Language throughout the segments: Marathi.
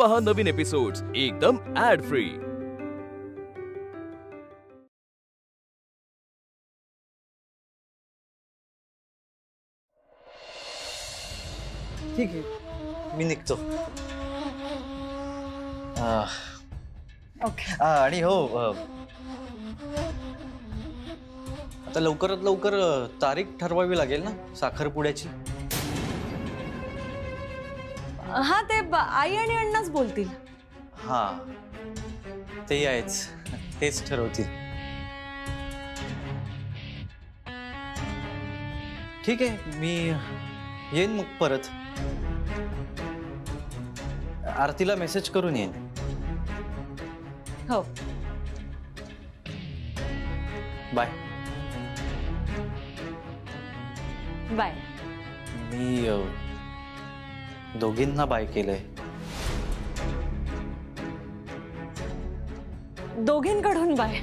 पहा नवीन एपिसोड्स एकदम ऍड फ्री। ठीक आहे, मी निघतो। ओके। आणि हो, आता लवकरात लवकर तारीख ठरवावी लागेल ना साखरपुड्याची। हा, ते आई आणि अण्णाच बोलतील। हा, ते आहेच, तेच ठरवतील। ठीक आहे, मी येईन मग परत। आरतीला मेसेज करून येईन। हो, बाय। बाय। मी दोघींना बाय केलंय। दोघींकडून बाय।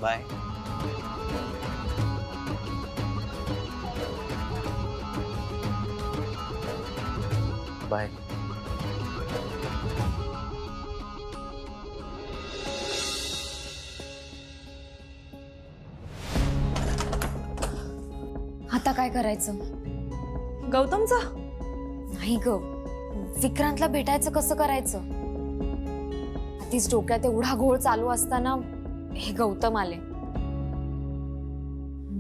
बाय। बाय। आता काय करायचं? गौतमचा नाही ग, विक्रांतला भेटायचं कसं करायचं? आधीच डोक्यात एवढा घोळ चालू असताना हे गौतम आले।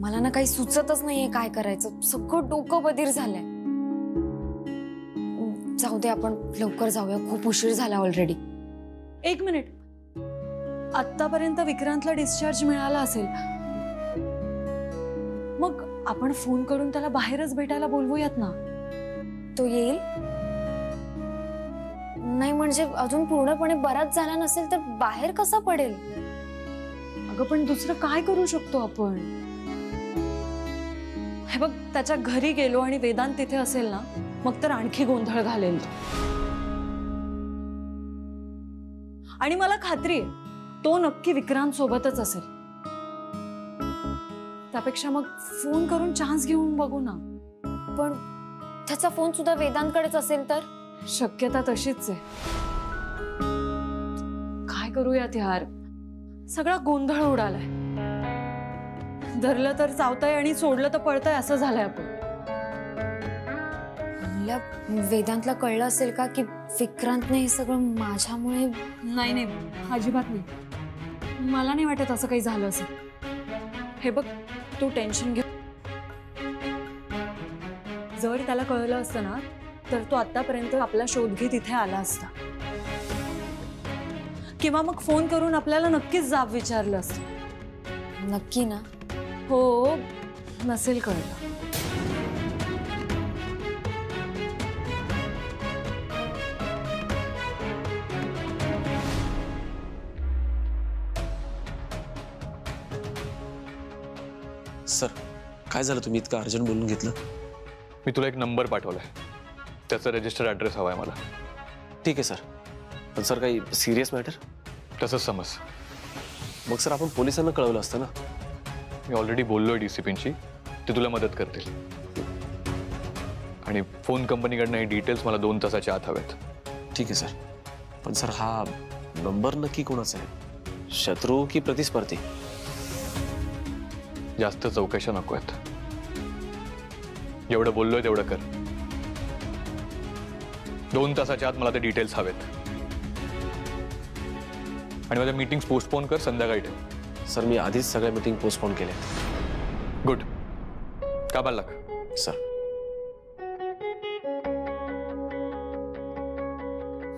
मला ना काही सुचतच नाहीये काय करायचं, सगळं डोकं बधीर झालंय। जाऊ दे, आपण लवकर जाऊया, खूप उशीर झाला ऑलरेडी। एक मिनिट, आतापर्यंत विक्रांतला डिस्चार्ज मिळाला असेल, मग आपण फोन करून त्याला बाहेरच भेटायला बोलवूयात ना। तो येईल? नाही म्हणजे अजून पूर्णपणे बराच झाला नसेल तर बाहेर कसा पडेल? अगं पण दुसरं काय करू शकतो आपण? हे बघ, त्याच्या घरी गेलो आणि वेदांत तिथे असेल ना, मग तर आणखी गोंधळ घालेल। आणि मला खात्री आहे तो नक्की विक्रांत सोबतच असेल। त्यापेक्षा मग फोन करून चान्स घेऊन बघू ना। पण त्याचा फोन सुद्धा वेदांतकडेच असेल तर? शक्यता तशीच आहे। काय करूयात यार, सगळा गोंधळ उडालाय। धरलं तर चावतंय आणि सोडलं तर पळतंय असं झालंय आपण। वेदांतला कळलं असेल का की विक्रांतने हे सगळं माझ्यामुळे? नाही नाही, अजिबात नाही, मला नाही वाटत असं काही झालं असेल। हे बघ, तू टेन्शन घे। जर त्याला कळलं असतं ना तर तो आतापर्यंत आपला शोध घेत इथे आला असता, किंवा मग फोन करून आपल्याला नक्कीच जाब विचारलं असतं। नक्की ना? हो, नसेल कळलं। सर, काय झालं? तुम्ही इतकं अर्जंट बोलून घेतलं? मी तुला एक नंबर पाठवलाय, त्याचा रजिस्टर ॲड्रेस हवाय मला। ठीक आहे सर, पण सर काही सिरियस मॅटर? तसंच समज। मग सर आपण पोलिसांना कळवलं असतं ना। मी ऑलरेडी बोललोय डीसीपींशी, ते तुला मदत करतील। आणि फोन कंपनीकडनं हे डिटेल्स मला 2 तासाच्या आत हवेत। ठीक आहे सर, पण सर हा नंबर नक्की कोणाचा आहे? शत्रू की प्रतिस्पर्धी? जास्त चौकशा नको आहेत, जेवढं बोललोय तेवढं कर। 2 तासाच्या आत मला ते डिटेल्स हवेत। आणि माझ्या मीटिंग्स पोस्टपोन कर, संध्याकाळी ठेव। सर मी आधीच सगळ्या मीटिंग पोस्टपोन केल्या। गुड, काबाल लाग सर।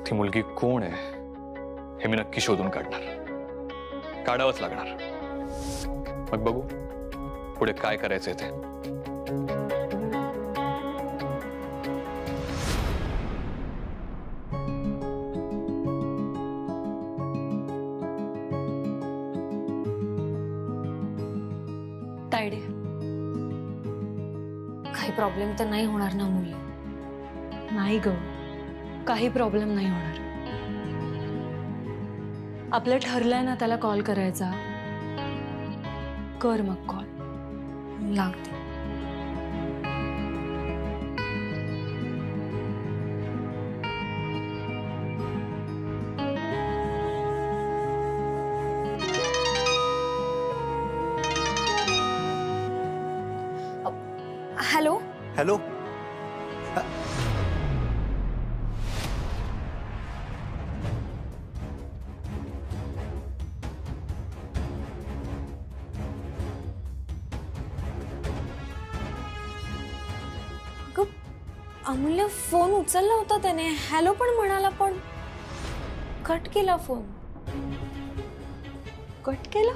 ती मुलगी कोण आहे हे मी नक्की शोधून काढणार, काढावंच लागणार। मग बघू पुढे काय करायचंय ते। तायडे, काही प्रॉब्लेम तर नाही होणार ना मुली? नाही ग, काही प्रॉब्लेम नाही होणार। आपलं ठरलंय ना त्याला कॉल करायचा, कर मग कॉल. लागते. हॅलो. हॅलो. अमूल्य फोन उचलला होता त्याने, हॅलो पण म्हणाला, पण कट केला फोन. कट केला.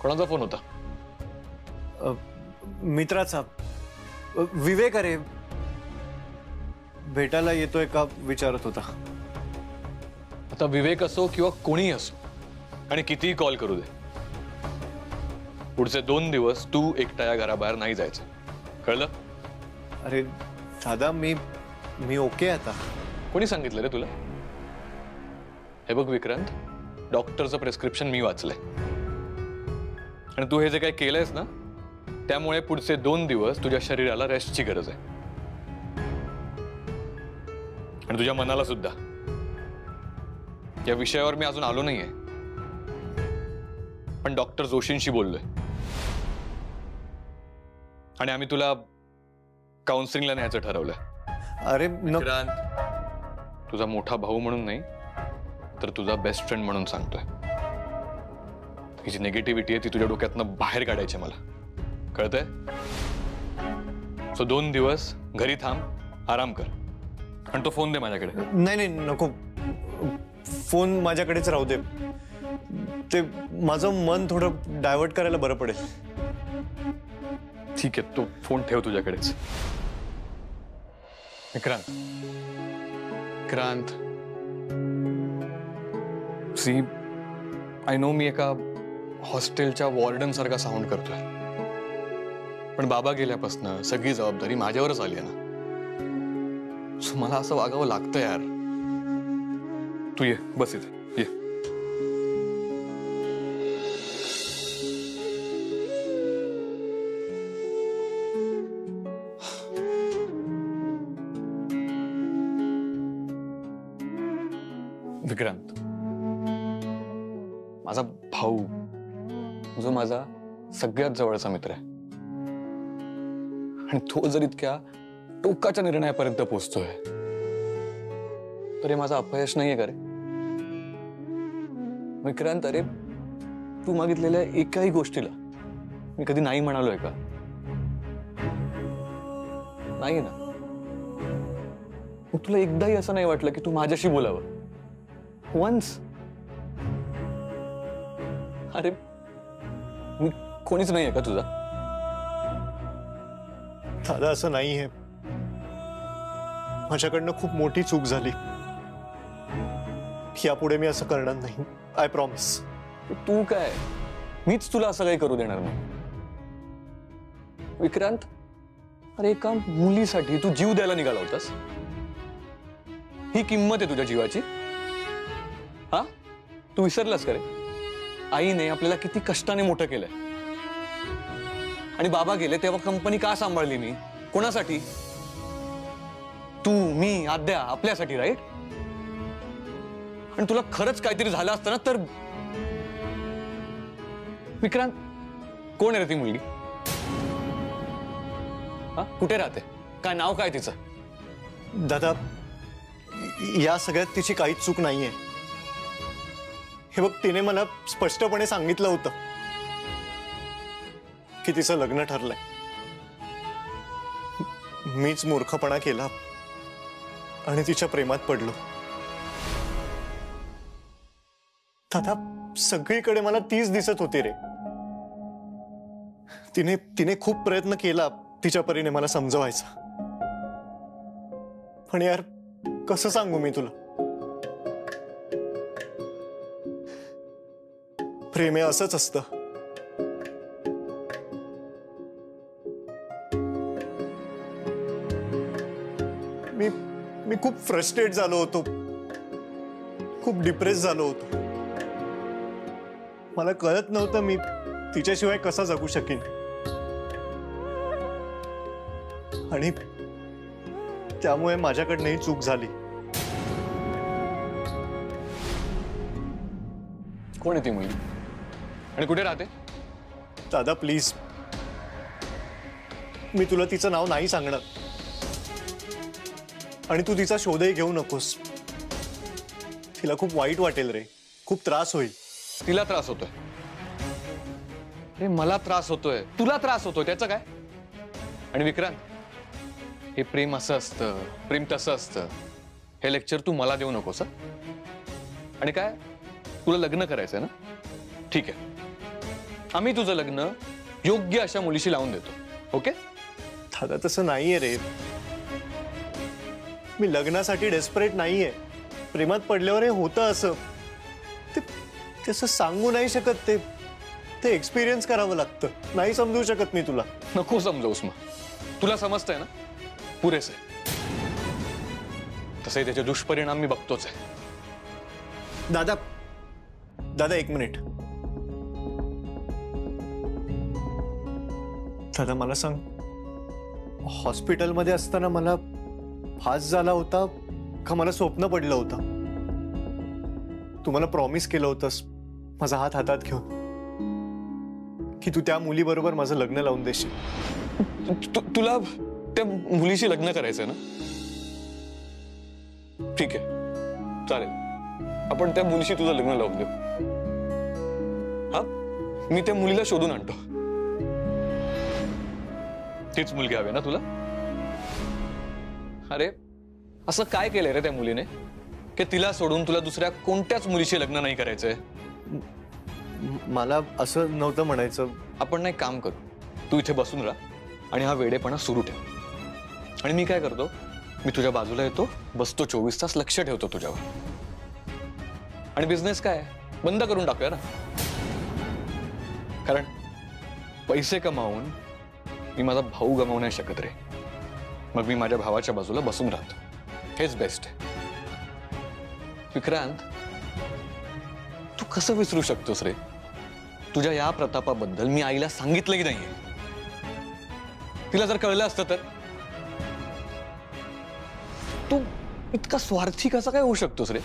कोणाचा फोन होता? मित्राचा. विवेक अरे, भेटायला येतोय का विचारत होता. आता विवेक असो किंवा कोणीही असो आणि कितीही कॉल करू दे, पुढचे 2 दिवस तू एकटा या घराबाहेर नाही जायचं, कळलं? अरे दादा, मी ओके आता. कोणी सांगितलं रे तुला? हे बघ विक्रांत, डॉक्टरचं प्रिस्क्रिप्शन मी वाचलंय आणि तू हे जे काही केलंयस ना, त्यामुळे पुढचे 2 दिवस तुझ्या शरीराला रेस्टची गरज आहे आणि तुझ्या मनाला सुद्धा. या विषयावर मी अजून आलो नाहीये, पण डॉक्टर जोशींशी बोललोय आणि आम्ही तुला काउन्सिलिंगला न्यायचं ठरवलंय. अरे विक्रांत, तुझा मोठा भाऊ म्हणून नाही तर तुझा बेस्ट फ्रेंड म्हणून सांगतोय. ही जी निगेटिव्हिटी आहे ती तुझ्या डोक्यातनं बाहेर काढायची मला, कळतंय? सो 2 दिवस घरी थांब, आराम कर आणि तो फोन दे माझ्याकडे. नाही नको, फोन माझ्याकडेच राहू दे. ते माझं मन थोडं डायव्हर्ट करायला बरं पडेल. ठीक आहे, तो फोन ठेव तुझ्याकडेच. विक्रांत, सी, आय नो मी एका हॉस्टेलच्या वॉर्डन सारखा साऊंड करतोय, पण बाबा गेल्यापासून सगळी जबाबदारी माझ्यावरच आली आहे ना. सो मला असं वागावं लागतं यार. तू ये, बस इथे ये. विक्रांत, माझा भाऊ जो माझा सगळ्यात जवळचा मित्र आहे आणि तो जर इतक्या टोकाच्या निर्णयापर्यंत पोहोचतोय तर हे माझं अपयश नाहीये का रे? विक्रांत, अरे तू मागितलेल्या एकाही गोष्टीला मी कधी नाही म्हणालोय का? नाही ना. मग तुला एकदाही असं नाही वाटलं की तू माझ्याशी बोलावं? वन्स. अरे मी कोणीच नाहीये का तुझा? दादा, असं नाहीये. माझ्याकडनं खूप मोठी चूक झाली. यापुढे मी असं करणार नाही. I promise. तू काय, मीच तुला असं काही करू देणार नाही. विक्रांत, अरे एका मुलीसाठी तू जीव द्यायला निघाला होतास. ही किंमत आहे तुझ्या जीवाची? हा, तू विसरलास का रे? आईने आपल्याला किती कष्टाने मोठं केलंय आणि बाबा गेले तेव्हा कंपनी का सांभाळली मी? कोणासाठी? तू, मी, आद्या, आपल्यासाठी, राईट? आणि तुला खरंच काहीतरी झालं असतं ना तर. विक्रांत, कोण आहे रे ती मुलगी? हा, कुठे राहते? काय नाव काय तिचं? दादा, या सगळ्यात तिची काहीच चूक नाहीये. हे बघ, तिने मला स्पष्टपणे सांगितलं होतं की तिचं लग्न ठरलंय. मीच मूर्खपणा केला आणि तिच्या प्रेमात पडलो. दादा, सगळीकडे मला तीच दिसत होती रे. तिने खूप प्रयत्न केला तिच्या परीने मला समजवायचा, पण यार कसं सांगू मी तुला? प्रेम हे असंच असतं. मी खूप फ्रस्ट्रेट झालो होतो, खूप डिप्रेस झालो होतो. मला कळत नव्हतं मी तिच्याशिवाय कसा जगू शकेन. आणि त्यामुळे माझ्याकडनं ही चूक झाली. कोण आहे ती मुलगी आणि कुठे राहते? दादा प्लीज, मी तुला तिचं नाव नाही सांगणार आणि तू तिचा शोधही घेऊ नकोस. तिला खूप वाईट वाटेल रे, खूप त्रास होईल. तिला त्रास होतोय? अरे मला त्रास होतोय, तुला त्रास होतोय, त्याचं काय? आणि विक्रांत, हे प्रेम असं असतं, प्रेम तसं असतं, हे लेक्चर तू मला देऊ नकोस. आणि काय, तुला लग्न करायचंय ना? ठीक आहे, आम्ही तुझं लग्न योग्य अशा मुलीशी लावून देतो. ओके? दादा तसं नाहीये रे. मी लग्नासाठी डेस्परेट नाहीये. प्रेमात पडल्यावर हे होतं असं. ते तसं सांगू नाही शकत. ते एक्सपिरियन्स करावं लागतं. नाही समजू शकत मी तुला. नको समजावूस मग. तुला समजतंय ना? पुरेस आहे. तसंही त्याचे दुष्परिणाम मी बघतोच आहे. दादा दादा एक मिनिट. दादा मला सांग, हॉस्पिटलमध्ये असताना मला फास झाला होता का मला स्वप्न पडलं होतं? तू मला प्रॉमिस केलं होतंस माझा हात हातात घेऊन की तू त्या मुलीबरोबर माझं लग्न लावून देशील. तुला त्या मुलीशी लग्न करायचंय ना? ठीक आहे, चालेल, आपण त्या मुलीशी तुझं लग्न लावून देऊ. हा, मी त्या मुलीला शोधून आणतो. तीच मुलगी हवी ना तुला? अरे असं काय केलंय रे त्या मुलीने की तिला सोडून तुला दुसऱ्या कोणत्याच मुलीशी लग्न नाही करायचंय? मला असं नव्हतं म्हणायचं. आपण नाही, काम करू, तू इथे बसून राहा आणि हा वेडेपणा सुरू ठेव. आणि मी काय करतो, मी तुझ्या बाजूला येतो, बसतो, 24 तास लक्ष ठेवतो तुझ्यावर. आणि बिझनेस काय बंद करून टाकूया ना, कारण पैसे कमावून मी माझा भाऊ गमावू नाही शकत रे. मग मी माझ्या भावाच्या बाजूला बसून राहतो, हेच बेस्ट आहे. विक्रांत, तू कसं विसरू शकतोस रे? तुझ्या या प्रतापाबद्दल मी आईला सांगितलंही नाहीये. तिला जर कळलं असतं तर? तू इतका स्वार्थी कसा काय होऊ शकतोस रे?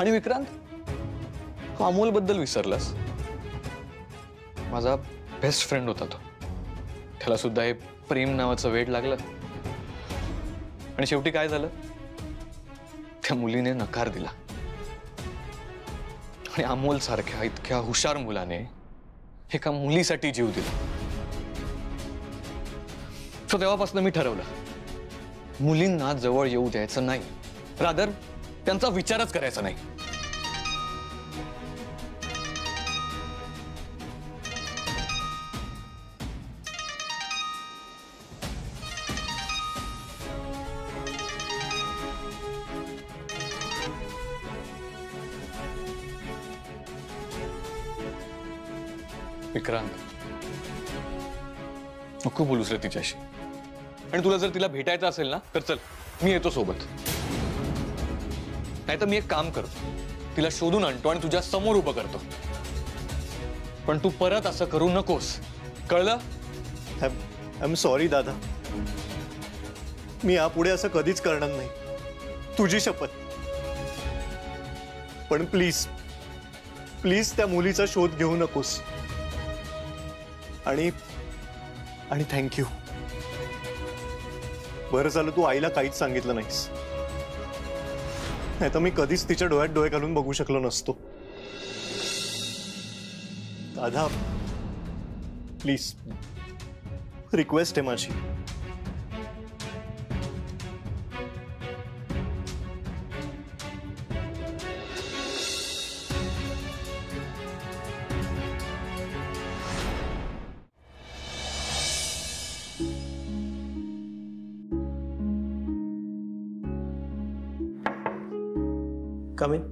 आणि विक्रांत, अमोल बद्दल विसरलास? माझा बेस्ट फ्रेंड होता तो. त्याला सुद्धा हे प्रेम नावाचं वेड लागलं आणि शेवटी काय झालं? त्या मुलीने नकार दिला. आणि अमोल सारख्या इतक्या हुशार मुलाने एका मुलीसाठी जीव दिला. सो तेव्हापासून मी ठरवलं, मुलींना जवळ येऊ द्यायचं नाही, रादर त्यांचा विचारच करायचा नाही. विक्रांत, नको बोलूस रे तिच्याशी. आणि तुला जर तिला भेटायचं असेल ना तर चल, मी येतो सोबत. नाही तर मी एक काम करतो, तिला शोधून आणतो आणि तुझ्या समोर उभं करतो. पण तू परत असं करू नकोस, कळलं? आय एम सॉरी दादा. मी यापुढे असं कधीच करणार नाही, तुझी शपथ. पण प्लीज प्लीज त्या मुलीचा शोध घेऊ नकोस. आणि थँक्यू. बरं झालं तू आईला काहीच सांगितलं नाहीस, नाही तर मी कधीच तिच्या डोळ्यात डोळे घालून बघू शकलो नसतो. दादा प्लीज, रिक्वेस्ट आहे माझी. Come in.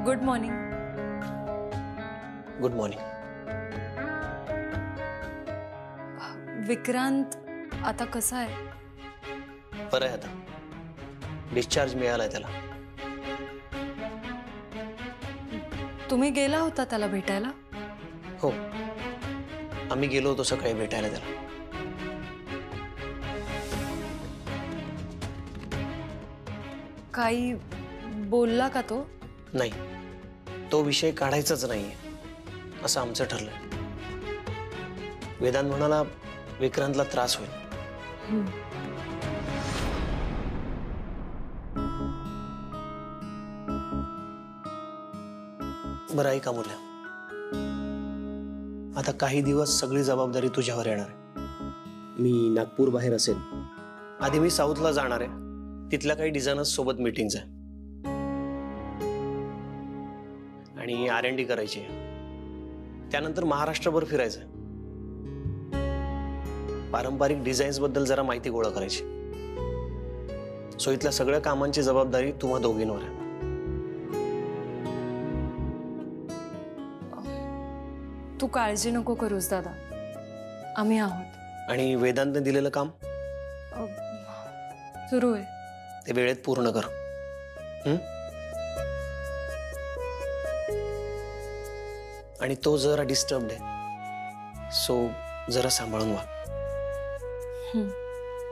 Good morning. Good morning. Vikrant आता कसा आहे? बरं आहे आता. डिस्चार्ज मिळालाय त्याला. तुम्ही गेला होता त्याला भेटायला? हो, आम्ही गेलो होतो सकाळी भेटायला त्याला. काही बोलला का तो? नाही, तो विषय काढायचाच नाहीये असं आमचं ठरलंय. वेदांत म्हणाला विक्रांतला त्रास होईल. बरं ऐका मुल्या, आता काही दिवस सगळी जबाबदारी तुझ्यावर येणार आहे. मी नागपूर बाहेर असेल. आधी मी साऊथला जाणार आहे. तिथल्या काही डिझायनर्स सोबत मीटिंग्स आहे आणि R&D करायची आहे. त्यानंतर महाराष्ट्रभर फिरायचं आहे. पारंपरिक डिझाईन्स बद्दल जरा माहिती गोळा करायची. सो इथल्या सगळ्या कामांची जबाबदारी तुम्हा दोघींवर आहे. तू काळजी नको करूस दादा, आम्ही आहोत. आणि वेदांतने दिलेलं काम सुरू आहे. ते वेळेत पूर्ण कर. आणि तो जरा डिस्टर्ब्ड आहे, सो जरा सांभाळून वा.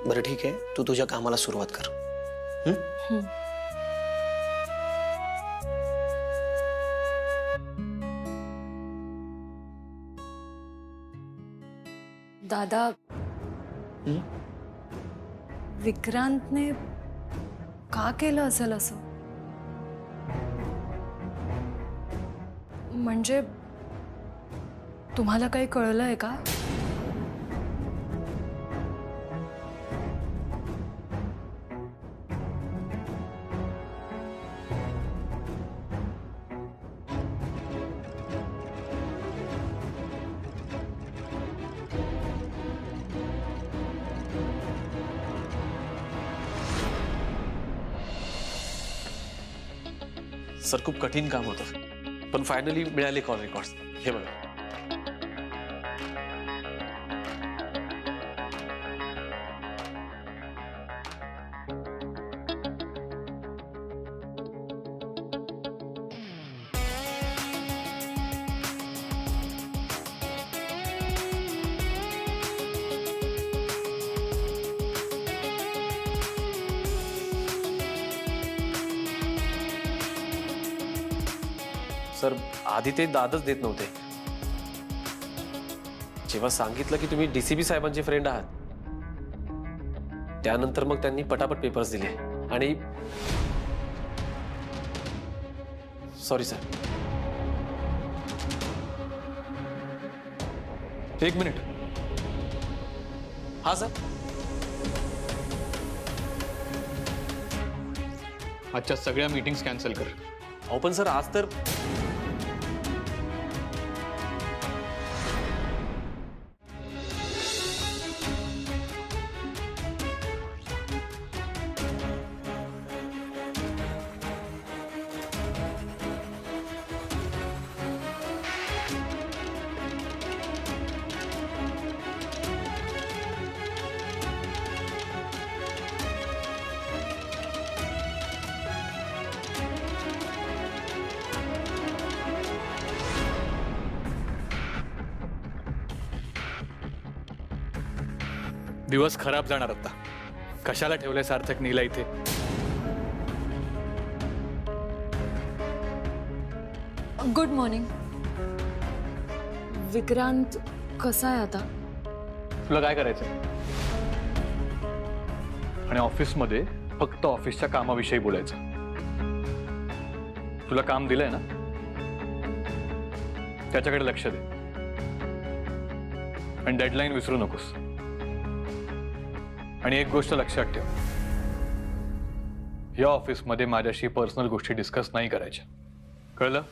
बरं ठीक आहे, तू तुझ्या कामाला सुरुवात कर. दादा, विक्रांतने का केलं असेल असं? म्हणजे तुम्हाला काही कळलंय का? सर खूप कठीण काम होतं, पण फायनली मिळाले कॉल रेकॉर्ड्स. हे बघा. सर आधी ते दादच देत नव्हते. जेव्हा सांगितलं की तुम्ही DCP साहेबांचे फ्रेंड आहात, त्यानंतर मग त्यांनी पटापट पेपर्स दिले. आणि सॉरी सर. एक मिनिट. हा सर. आजच्या सगळ्या मीटिंग्स कॅन्सल कर. अहो पण सर आज तर दिवस खराब जाणार आता. कशाला ठेवलंय सार्थक नीला इथे? Good morning. विक्रांत कसा आहे आता? तुला काय करायचंय? आणि ऑफिसमध्ये फक्त ऑफिसच्या कामाविषयी बोलायचं. तुला काम दिलंय ना, त्याच्याकडे लक्ष दे. आणि डेडलाईन विसरू नकोस. आणि एक गोष्ट लक्षात ठेव, या ऑफिसमध्ये माझ्याशी पर्सनल गोष्टी डिस्कस नाही करायच्या. कळलं?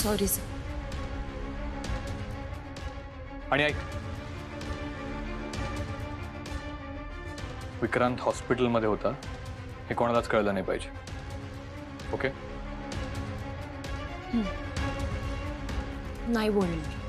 Sorry sir. आणि ऐक, विक्रांत हॉस्पिटलमध्ये होता हे कोणालाच कळलं नाही पाहिजे. ओके? नाही बोलणार.